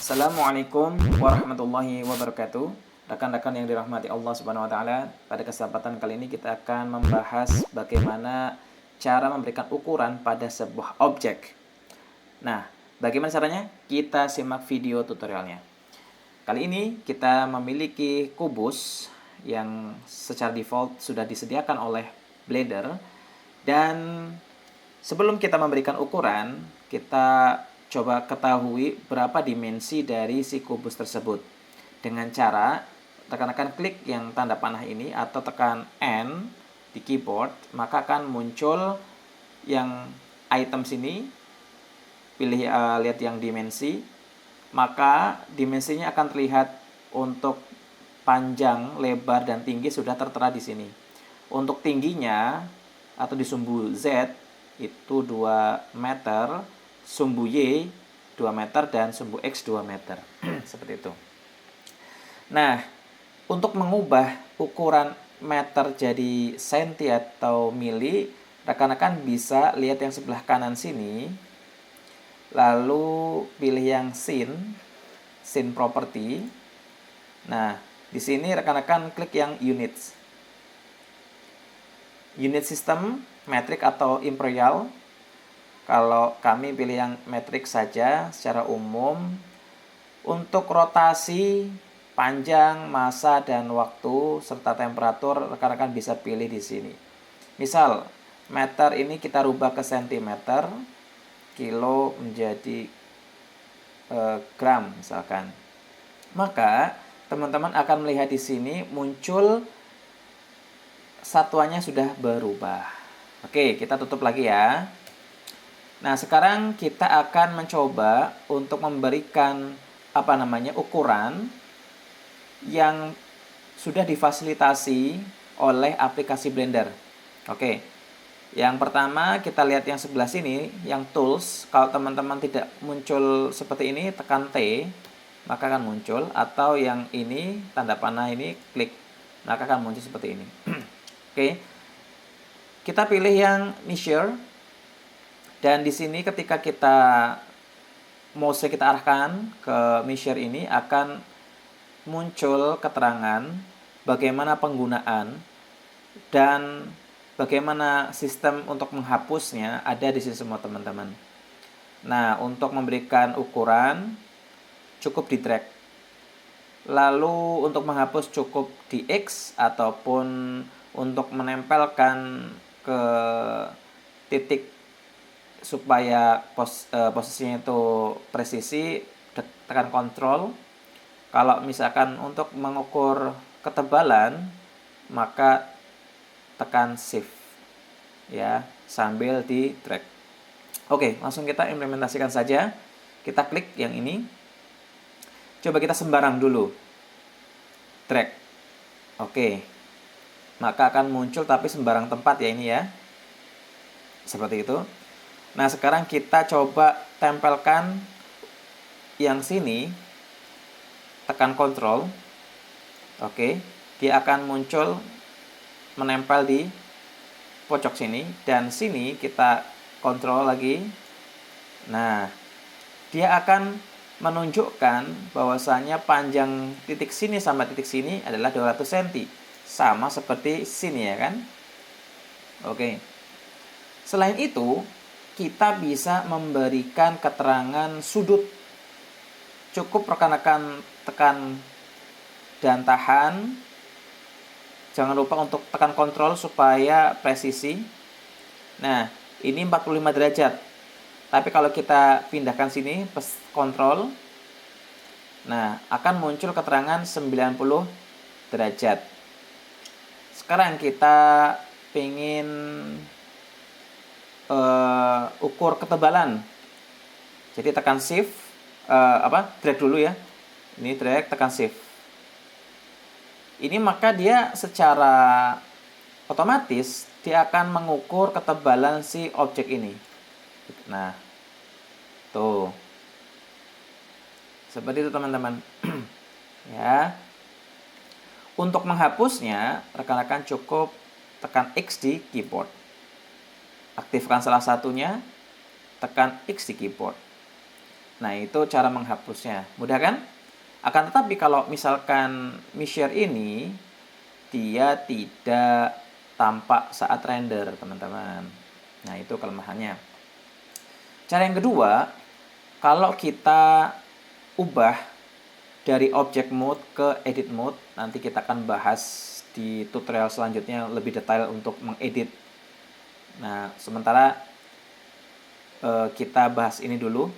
Assalamualaikum warahmatullahi wabarakatuh. Rekan-rekan yang dirahmati Allah Subhanahu wa taala, pada kesempatan kali ini kita akan membahas bagaimana cara memberikan ukuran pada sebuah objek. Nah, bagaimana caranya? Kita simak video tutorialnya. Kali ini kita memiliki kubus yang secara default sudah disediakan oleh Blender, dan sebelum kita memberikan ukuran, kita coba ketahui berapa dimensi dari si kubus tersebut. Dengan cara rekan-rekan klik yang tanda panah ini atau tekan N di keyboard, maka akan muncul yang item sini. Pilih lihat yang dimensi, maka dimensinya akan terlihat untuk panjang, lebar, dan tinggi sudah tertera di sini. Untuk tingginya atau di sumbu Z itu 2 meter, sumbu Y 2 meter, dan sumbu X 2 meter. Seperti itu. Nah, untuk mengubah ukuran meter jadi senti atau mili, rekan-rekan bisa lihat yang sebelah kanan sini, lalu pilih yang scene property. Nah, di sini rekan-rekan klik yang units. Unit system, metric atau imperial. Kalau kami pilih yang metrik saja secara umum. Untuk rotasi, panjang, massa, dan waktu, serta temperatur, rekan-rekan bisa pilih di sini. Misal, meter ini kita rubah ke sentimeter, kilo menjadi gram misalkan. Maka, teman-teman akan melihat di sini muncul satuannya sudah berubah. Oke, kita tutup lagi ya. Nah, sekarang kita akan mencoba untuk memberikan ukuran yang sudah difasilitasi oleh aplikasi Blender. Oke. Yang pertama kita lihat yang sebelah sini, yang tools. Kalau teman-teman tidak muncul seperti ini, tekan T, maka akan muncul, atau yang ini tanda panah ini klik, maka akan muncul seperti ini. Oke. Kita pilih yang measure. Dan di sini ketika kita mouse kita arahkan ke measure ini, akan muncul keterangan bagaimana penggunaan dan bagaimana sistem untuk menghapusnya ada di sini semua, teman-teman. Nah, untuk memberikan ukuran cukup di drag. Lalu untuk menghapus cukup di X, ataupun untuk menempelkan ke titik supaya posisinya itu presisi, tekan Ctrl. Kalau misalkan untuk mengukur ketebalan, maka tekan Shift ya, sambil di drag. Oke, langsung kita implementasikan saja. Kita klik yang ini. Coba kita sembarang dulu. Drag. Oke. Maka akan muncul tapi sembarang tempat ya ini ya. Seperti itu. Nah, sekarang kita coba tempelkan yang sini, tekan Ctrl. Oke, dia akan muncul menempel di pojok sini, dan sini kita Ctrl lagi. Nah, dia akan menunjukkan bahwasanya panjang titik sini sampai titik sini adalah 200 cm. Sama seperti sini ya kan? Oke. Selain itu, kita bisa memberikan keterangan sudut. Cukup rekan-rekan tekan dan tahan. Jangan lupa untuk tekan Ctrl supaya presisi. Nah, ini 45 derajat. Tapi kalau kita pindahkan sini, Ctrl, nah, akan muncul keterangan 90 derajat. Sekarang kita ingin ukur ketebalan. Jadi tekan Shift, drag dulu ya. Ini drag, tekan Shift. Ini maka dia secara otomatis dia akan mengukur ketebalan si objek ini. Nah, tuh. Seperti itu, teman-teman. Ya. Untuk menghapusnya, rekan-rekan cukup tekan X di keyboard. Aktifkan salah satunya, tekan X di keyboard. Nah, itu cara menghapusnya. Mudah kan? Akan tetapi kalau misalkan measure ini, dia tidak tampak saat render, teman-teman. Nah, itu kelemahannya. Cara yang kedua, kalau kita ubah dari object mode ke edit mode, nanti kita akan bahas di tutorial selanjutnya lebih detail untuk mengedit. Nah, sementara kita bahas ini dulu,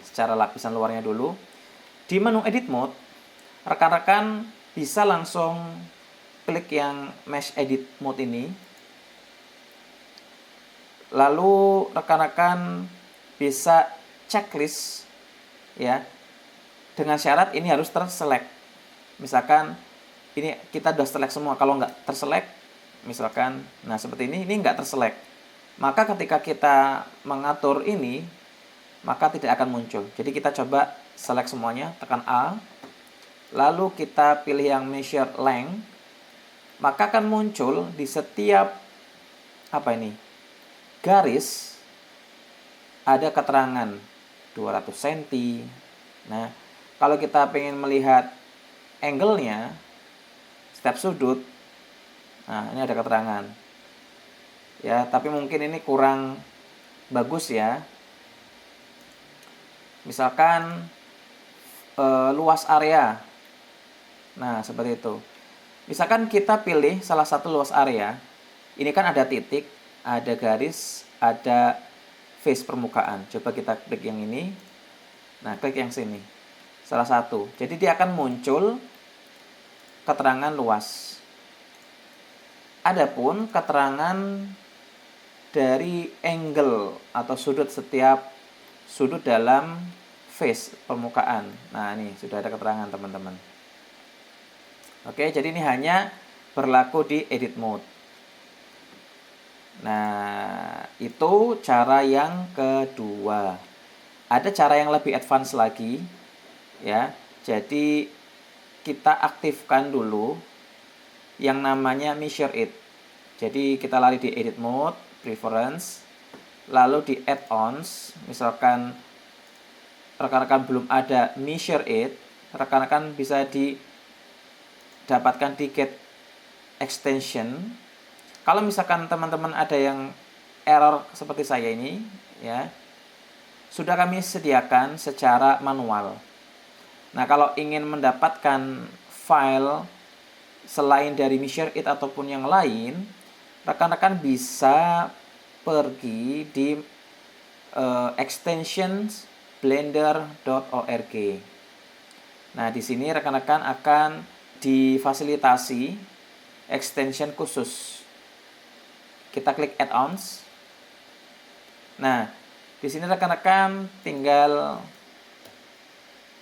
secara lapisan luarnya dulu. Di menu edit mode, rekan-rekan bisa langsung klik yang mesh edit mode ini. Lalu rekan-rekan bisa checklist ya. Dengan syarat ini harus terselect. Misalkan ini kita sudah select semua. Kalau nggak terselect, misalkan, nah seperti ini nggak terselect. Maka ketika kita mengatur ini, maka tidak akan muncul. Jadi kita coba select semuanya, tekan A. Lalu kita pilih yang measure length. Maka akan muncul di setiap garis ada keterangan 200 cm. Nah, kalau kita pengen melihat angle-nya, setiap sudut, nah ini ada keterangan. Ya, tapi mungkin ini kurang bagus ya. Misalkan luas area. Nah, seperti itu. Misalkan kita pilih salah satu luas area. Ini kan ada titik, ada garis, ada face permukaan. Coba kita klik yang ini. Nah, klik yang sini. Salah satu. Jadi dia akan muncul keterangan luas. Adapun keterangan dari angle atau sudut setiap sudut dalam face permukaan. Nah, ini sudah ada keterangan, teman-teman. Oke, jadi ini hanya berlaku di edit mode. Nah, itu cara yang kedua. Ada cara yang lebih advance lagi, ya. Jadi kita aktifkan dulu yang namanya measure it. Jadi kita lari di edit mode, preference, lalu di add-ons. Misalkan rekan-rekan belum ada measure it, rekan-rekan bisa didapatkan di get extension. Kalau misalkan teman-teman ada yang error seperti saya ini, ya, sudah kami sediakan secara manual. Nah, kalau ingin mendapatkan file selain dari measure it ataupun yang lain, rekan-rekan bisa pergi di extensions blender.org. Nah, di sini rekan-rekan akan difasilitasi extension khusus. Kita klik add-ons. Nah, di sini rekan-rekan tinggal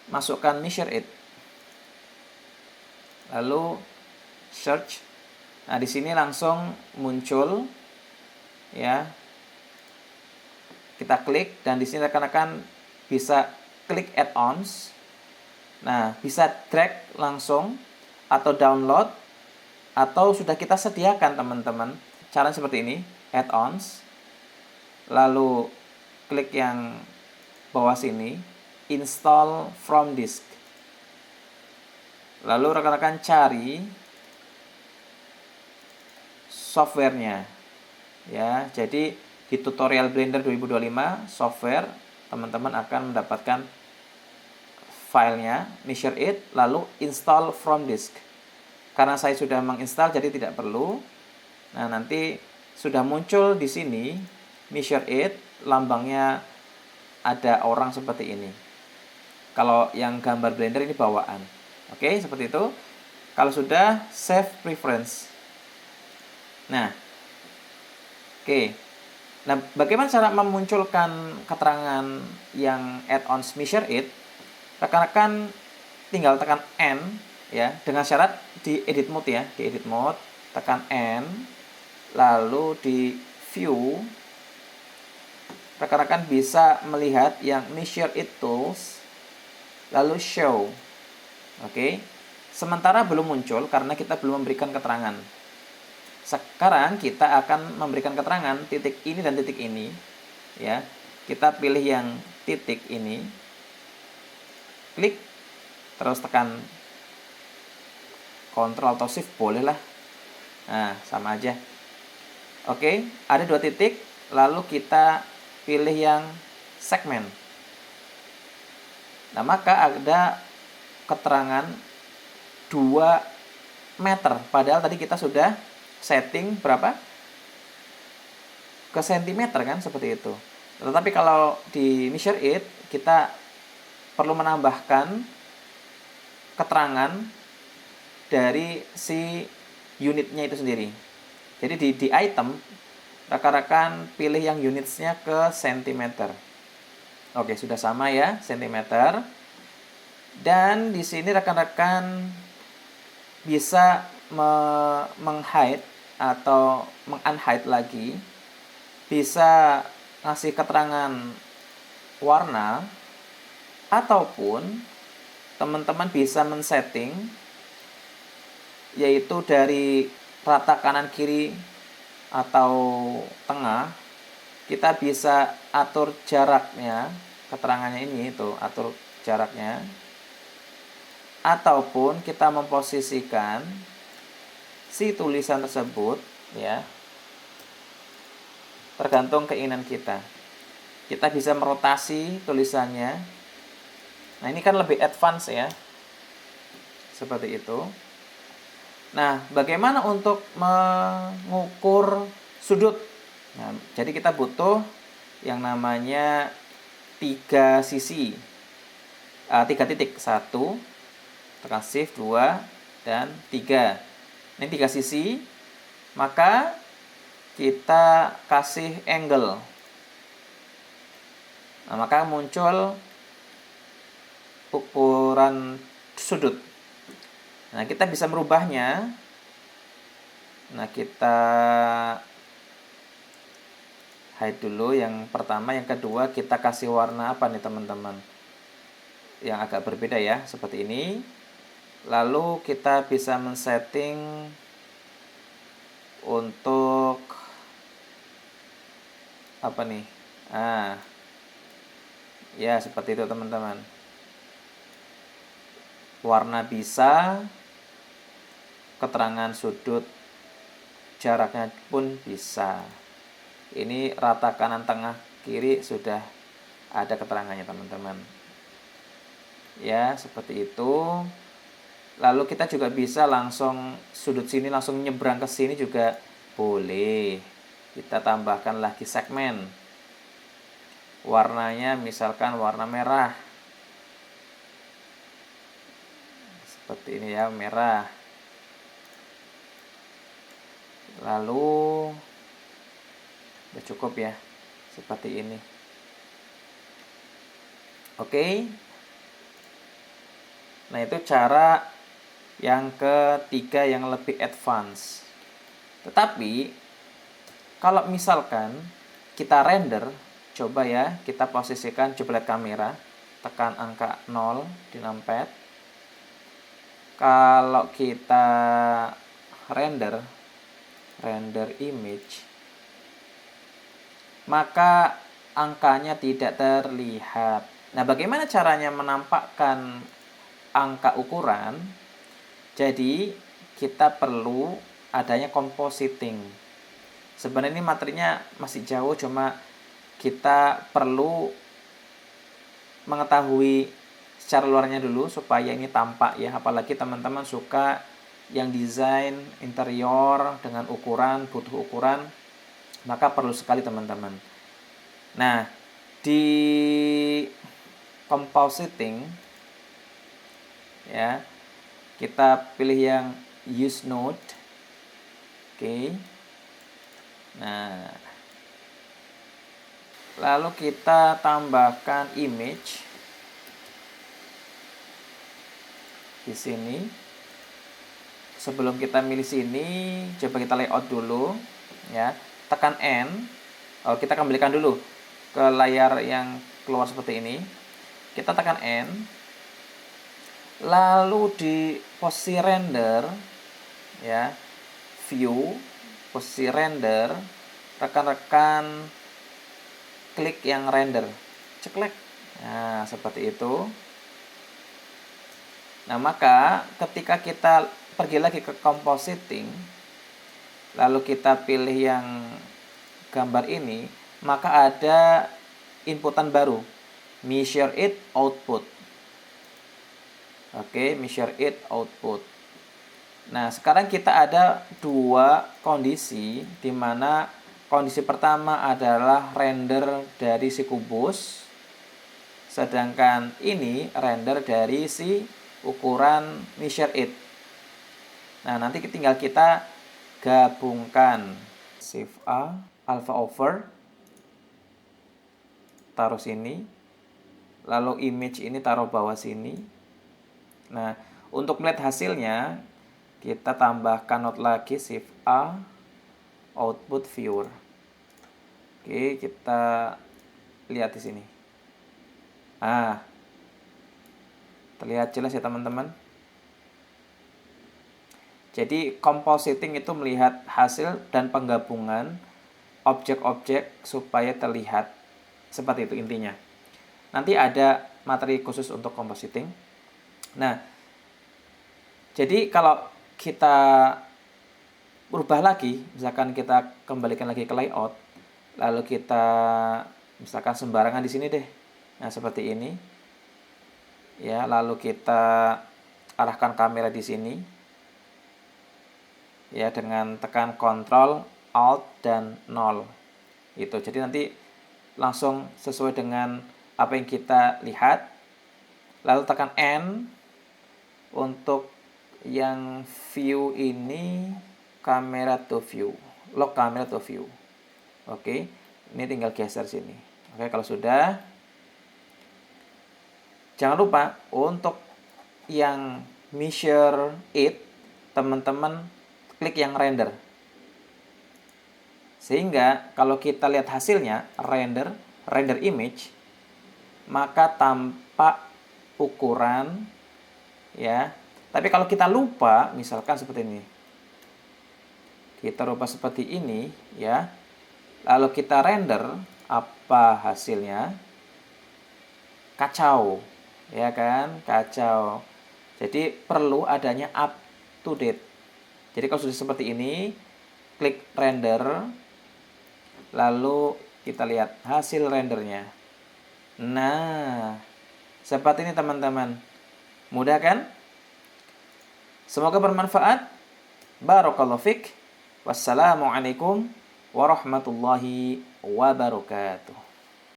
masukkan measure it. Lalu search. Nah, di sini langsung muncul ya. Kita klik dan di sini rekan-rekan bisa klik add-ons. Nah, bisa drag langsung atau download atau sudah kita sediakan, teman-teman. Cara seperti ini, add-ons. Lalu klik yang bawah sini, install from disk. Lalu rekan-rekan cari softwarenya. Ya, jadi di tutorial Blender 2025 software, teman-teman akan mendapatkan filenya, measure it, lalu install from disk. Karena saya sudah menginstal jadi tidak perlu. Nah, nanti sudah muncul di sini measure it, lambangnya ada orang seperti ini. Kalau yang gambar Blender ini bawaan. Oke, seperti itu. Kalau sudah, save preference. Nah, oke. Nah, bagaimana cara memunculkan keterangan yang add-ons measure it? Rekan-rekan tinggal tekan N ya, dengan syarat di edit mode ya, di edit mode tekan N, lalu di view rekan-rekan bisa melihat yang measure it tools, lalu show. Oke. Sementara belum muncul karena kita belum memberikan keterangan. Sekarang kita akan memberikan keterangan titik ini dan titik ini ya. Kita pilih yang titik ini. klik, terus tekan Ctrl atau Shift boleh lah. Nah, sama aja. Oke, ada 2 titik, lalu kita pilih yang segmen. Nah, maka ada keterangan 2 meter, padahal tadi kita sudah setting berapa? Ke sentimeter kan, seperti itu. Tetapi kalau di Measure It, kita perlu menambahkan keterangan dari si unitnya itu sendiri. Jadi di item, rekan-rekan pilih yang unitsnya ke sentimeter. Oke, sudah sama ya, sentimeter. Dan di sini rekan-rekan bisa meng-hide atau meng-unhide lagi. Bisa ngasih keterangan warna, ataupun teman-teman bisa men-setting, yaitu dari rata kanan kiri atau tengah, kita bisa atur jaraknya, keterangannya ini itu atur jaraknya, ataupun kita memposisikan si tulisan tersebut ya, tergantung keinginan kita. Kita bisa merotasi tulisannya. Nah, ini kan lebih advance ya, seperti itu. Nah, bagaimana untuk mengukur sudut? Nah, jadi kita butuh yang namanya 3 sisi, 3 titik, 1, tekan Shift, 2, dan 3. Ini 3 sisi, maka kita kasih angle. Nah, maka muncul ukuran sudut. Nah, kita bisa merubahnya. Nah, kita hide dulu yang pertama. Yang kedua, kita kasih warna apa nih teman-teman? Yang agak berbeda ya, seperti ini. Lalu kita bisa men-setting untuk apa nih? Ya, seperti itu teman-teman. Warna bisa, keterangan sudut, jaraknya pun bisa. Ini rata kanan tengah kiri sudah ada keterangannya teman-teman. Ya, seperti itu. Lalu kita juga bisa langsung sudut sini langsung nyebrang ke sini juga boleh. Kita tambahkan lagi segmen. Warnanya misalkan warna merah. Seperti ini ya, merah. Lalu udah cukup ya, seperti ini. Oke. Nah, itu cara yang ketiga yang lebih advance. Tetapi kalau misalkan kita render, coba ya, kita posisikan jeblet kamera, tekan angka 0 di numpad. Kalau kita render image, maka angkanya tidak terlihat. Nah, bagaimana caranya menampakkan angka ukuran? Jadi, kita perlu adanya compositing. Sebenarnya ini materinya masih jauh, cuma kita perlu mengetahui secara luarnya dulu supaya ini tampak ya. Apalagi teman-teman suka yang desain interior dengan ukuran, butuh ukuran, maka perlu sekali teman-teman. Nah, di compositing ya, kita pilih yang use node. Oke. Nah, lalu kita tambahkan image di sini. Sebelum kita milih sini, coba kita layout dulu ya. Tekan N. Oh, kita kembalikan dulu ke layar yang keluar seperti ini. Kita tekan N. Lalu di posisi render ya, view, posisi render, rekan-rekan klik yang render. Ceklek. Nah, seperti itu. Nah, maka ketika kita pergi lagi ke compositing, lalu kita pilih yang gambar ini, maka ada inputan baru, measure it output. Oke, measure it output. Nah, sekarang kita ada dua kondisi, di mana kondisi pertama adalah render dari si kubus, sedangkan ini render dari si ukuran measure it. Nah, nanti tinggal kita gabungkan. Shift A, alpha over, taruh sini, lalu image ini taruh bawah sini. Nah, untuk melihat hasilnya, kita tambahkan note lagi, Shift A, output viewer. Oke, kita lihat di sini. Nah, terlihat jelas ya teman-teman. Jadi compositing itu melihat hasil dan penggabungan objek-objek supaya terlihat seperti itu intinya. Nanti ada materi khusus untuk compositing. Nah, jadi kalau kita berubah lagi, misalkan kita kembalikan lagi ke layout, lalu kita misalkan sembarangan di sini deh. Nah, seperti ini. Ya, lalu kita arahkan kamera di sini. Ya, dengan tekan Ctrl, Alt dan 0. Itu. Jadi nanti langsung sesuai dengan apa yang kita lihat. Lalu tekan N untuk yang view ini, kamera to view, lock kamera to view. Oke, ini tinggal geser sini. Oke, kalau sudah, jangan lupa untuk yang measure it, teman-teman klik yang render. Sehingga kalau kita lihat hasilnya, render image, maka tampak ukuran, ya. Tapi kalau kita lupa, misalkan seperti ini. Kita lupa seperti ini, ya. Lalu kita render, apa hasilnya? Kacau, ya kan? Kacau. Jadi perlu adanya up to date. Jadi kalau sudah seperti ini, klik render, lalu kita lihat hasil rendernya. Nah, seperti ini teman-teman. Mudah kan? Semoga bermanfaat. Barakallahu fik. Wassalamualaikum warahmatullahi wabarakatuh.